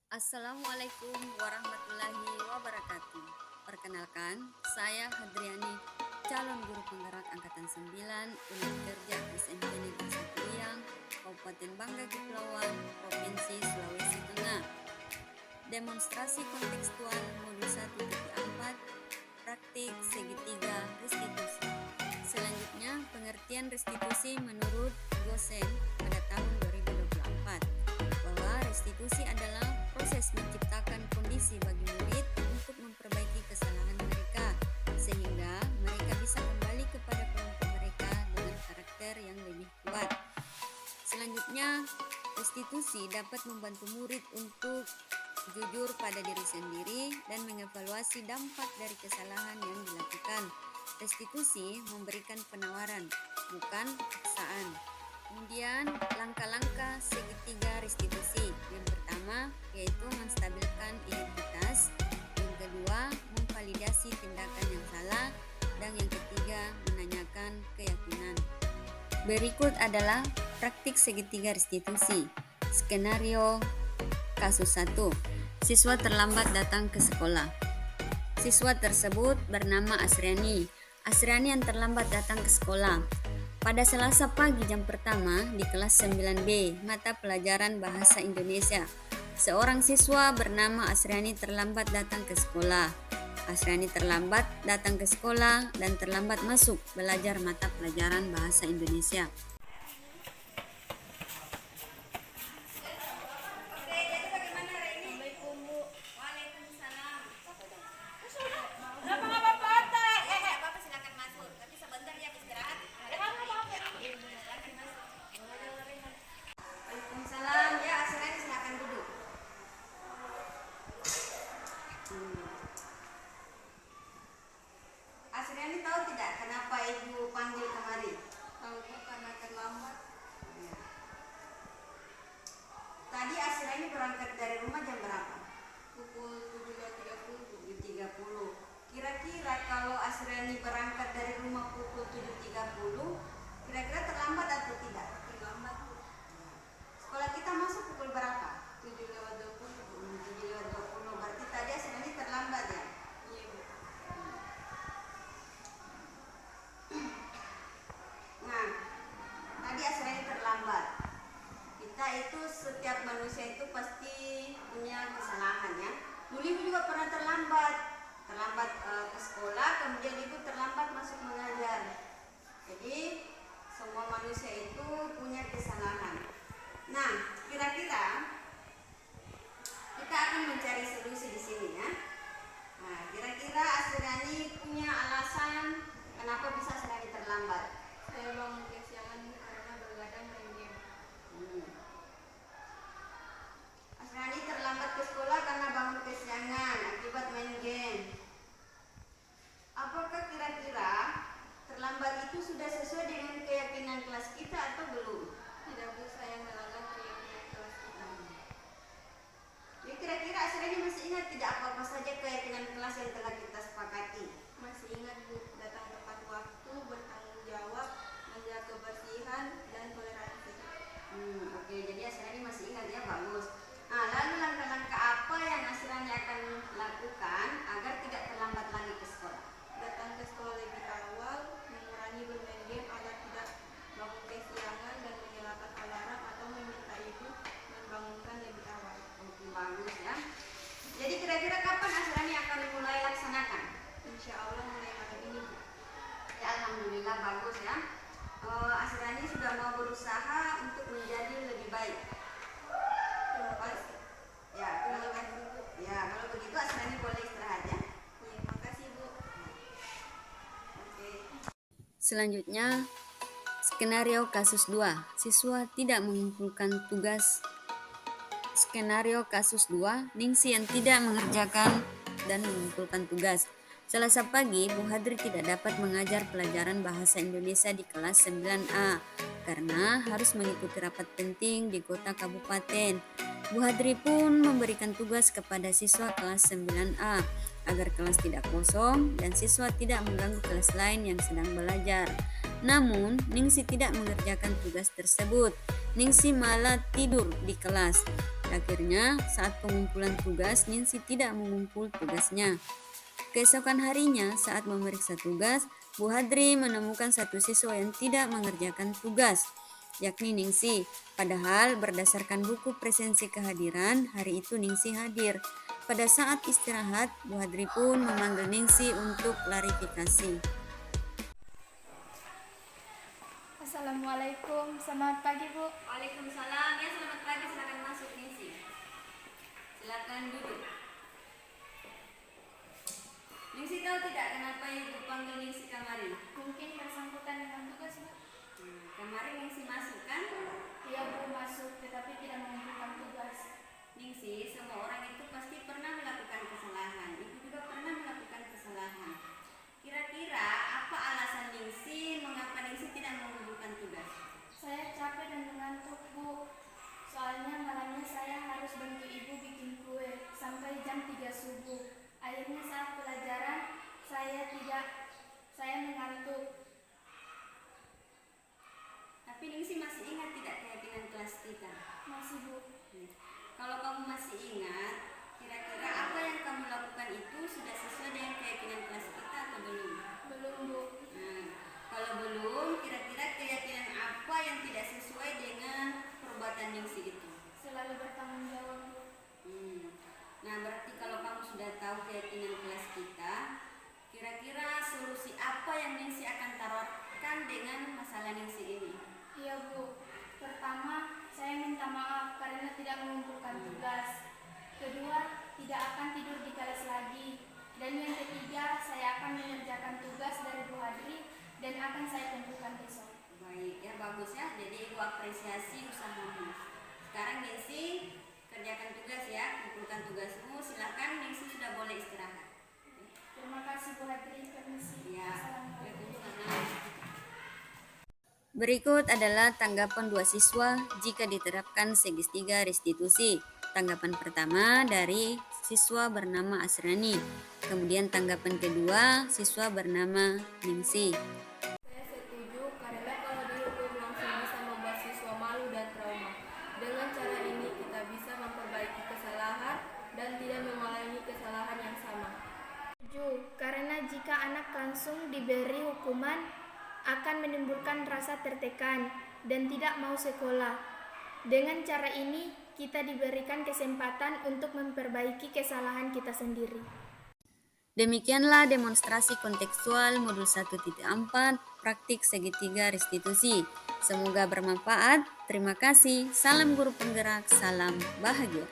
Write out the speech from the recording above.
Assalamualaikum warahmatullahi wabarakatuh. Perkenalkan, saya Hadriani, calon guru penggerak Angkatan 9 Unit Kerja SMP Negeri 1 Riang, Kabupaten Bangka Kepulauan, Provinsi Sulawesi Tengah. Demonstrasi kontekstual modul 1.4, praktik segitiga restitusi. Selanjutnya, pengertian restitusi menurut Gosen pada tahun 2024 bahwa restitusi adalah proses menciptakan kondisi bagi murid untuk memperbaiki kesalahan mereka sehingga mereka bisa kembali kepada kelompok mereka dengan karakter yang lebih kuat. Selanjutnya, restitusi dapat membantu murid untuk jujur pada diri sendiri dan mengevaluasi dampak dari kesalahan yang dilakukan. Restitusi memberikan penawaran, bukan paksaan. Kemudian langkah-langkah segitiga restitusi. Yang pertama yaitu menstabilkan identitas, yang kedua memvalidasi tindakan yang salah, dan yang ketiga menanyakan keyakinan. Berikut adalah praktik segitiga restitusi. Skenario kasus 1. Siswa terlambat datang ke sekolah. Siswa tersebut bernama Asriani. Asriani yang terlambat datang ke sekolah. Pada Selasa pagi jam pertama di kelas 9B, mata pelajaran Bahasa Indonesia, seorang siswa bernama Asriani terlambat datang ke sekolah. Asriani terlambat datang ke sekolah dan terlambat masuk belajar mata pelajaran Bahasa Indonesia. Waalaikumsalam. Ya, Asriani silakan duduk. Asriani tahu tidak kenapa ibu panggil kemari? Tahu karena terlambat. Ya. Tadi Asriani berangkat dari rumah jam berapa? Pukul 7.30. 7.30. Kira-kira kalau Asriani berangkat dari rumah pukul 7.30, kira-kira terlambat atau tidak? Terlambat. Sekolah kita masuk pukul berapa? 7.20. 7.20. Berarti tadi Asriani terlambat ya? Iya, Bu. Nah, tadi Asriani terlambat. Kita itu setiap manusia itu pasti punya kesalahan ya. Dulu ibu juga pernah terlambat ke sekolah, kemudian ibu terlambat masuk mengajar. Jadi semua manusia itu punya kesalahan. Nah, kira-kira kita akan mencari solusi di sini ya. Nah, kira-kira Asriani punya alasan kenapa bisa Asriani terlambat? Saya bangun kesiangan karena begadang main game. Asriani terlambat ke sekolah karena bangun kesiangan akibat main game. Apakah kira-kira terlambat itu sudah sesuai dengan keyakinan kelas kita atau belum? Tidak, Bu, saya melanggar keyakinan kelas kita. Jadi kira-kira Asriani masih ingat tidak apa-apa saja keyakinan kelas yang telah kita sepakati? Masih ingat, Bu, datang tepat waktu, bertanggung jawab, menjaga kebersihan dan toleransi. Oke, jadi Asriani masih ingat ya, bagus. Nah, lalu langkah-langkah apa yang Asriani akan lakukan agar tidak terlambat lagi ke sekolah? Datang ke sekolah lebih awal, mengurangi bermain game agar tidak bangun kesiangan dan menyalakan alarm atau meminta ibu membangunkan lebih awal. Oke, bagus ya. Jadi kira-kira kapan Asriani akan mulai laksanakan? Insya Allah mulai malam ini, Bu. Ya, alhamdulillah bagus ya. Asriani sudah mau berusaha untuk menjadi lebih baik. Terima kasih. Ya, kalau begitu Asriani boleh istirahat ya. Iya, makasih, Bu. Oke. Selanjutnya, skenario kasus 2. Siswa tidak mengumpulkan tugas. Skenario kasus 2, Ningsi yang tidak mengerjakan dan mengumpulkan tugas. Selasa pagi, Bu Hadri tidak dapat mengajar pelajaran Bahasa Indonesia di kelas 9A karena harus mengikuti rapat penting di kota kabupaten. Bu Hadri pun memberikan tugas kepada siswa kelas 9A agar kelas tidak kosong dan siswa tidak mengganggu kelas lain yang sedang belajar. Namun, Ningsi tidak mengerjakan tugas tersebut. Ningsi malah tidur di kelas. Akhirnya, saat pengumpulan tugas, Ningsi tidak mengumpul tugasnya. Keesokan harinya, saat memeriksa tugas, Bu Hadri menemukan satu siswa yang tidak mengerjakan tugas, yakni Ningsi. Padahal berdasarkan buku presensi kehadiran, hari itu Ningsi hadir. Pada saat istirahat, Bu Hadri pun memanggil Ningsi untuk klarifikasi. Assalamualaikum, selamat pagi Bu. Waalaikumsalam, ya selamat pagi, silakan masuk Ningsi. Silakan duduk. Ningsi tahu tidak kenapa ibu panggil Ningsi kamari? Mungkin bersangkutan dengan tugas Bu. Kemarin Ningsi masuk kan? Iya Bu, masuk tetapi tidak mengumpulkan tugas. Ningsi, semua orang itu pasti pernah melakukan kesalahan. Ibu juga pernah melakukan kesalahan. Kira-kira apa alasan Ningsi mengapa Ningsi tidak mengumpulkan tugas? Saya capek dan mengantuk Bu. Soalnya malamnya saya harus bantu ibu bikin kue sampai jam 3 subuh. Akhirnya saat pelajaran saya mengantuk. Tapi Ningsi masih ingat tidak keyakinan kelas kita? Masih Bu. Kalau kamu masih ingat, kira-kira apa yang kamu lakukan itu sudah sesuai dengan keyakinan kelas kita atau belum? Belum Bu. Nah, kalau belum, kira-kira keyakinan apa yang tidak sesuai dengan perbuatan Ningsi itu? Selalu bertanggung jawab Bu. Nah, berarti kalau kamu sudah tahu keyakinan kelas kita, kira-kira solusi apa yang Ningsi akan tawarkan dengan masalah Ningsi ini? Iya Bu. Pertama, saya minta maaf karena tidak mengumpulkan tugas. Kedua, tidak akan tidur di kelas lagi. Dan yang ketiga, saya akan mengerjakan tugas dari Bu Hadri dan akan saya kumpulkan besok. Baik, ya bagus ya. Jadi ibu apresiasi usahamu. Sekarang Ningsi kerjakan tugas ya, kumpulkan tugasmu. Silakan, Ningsi sudah boleh istirahat. Terima kasih Bu Hadri. Permisi. Ya, Assalamualaikum. Waalaikumsalam. Berikut adalah tanggapan dua siswa jika diterapkan segitiga restitusi. Tanggapan pertama dari siswa bernama Asrani. Kemudian tanggapan kedua siswa bernama Ningsi. Saya setuju karena kalau dihukum langsung bisa membuat siswa malu dan trauma. Dengan cara ini kita bisa memperbaiki kesalahan dan tidak mengulangi kesalahan yang sama. Setuju, karena jika anak langsung diberi hukuman akan menimbulkan rasa tertekan dan tidak mau sekolah. Dengan cara ini, kita diberikan kesempatan untuk memperbaiki kesalahan kita sendiri. Demikianlah demonstrasi kontekstual modul 1.4 praktik segitiga restitusi. Semoga bermanfaat. Terima kasih. Salam guru penggerak, salam bahagia.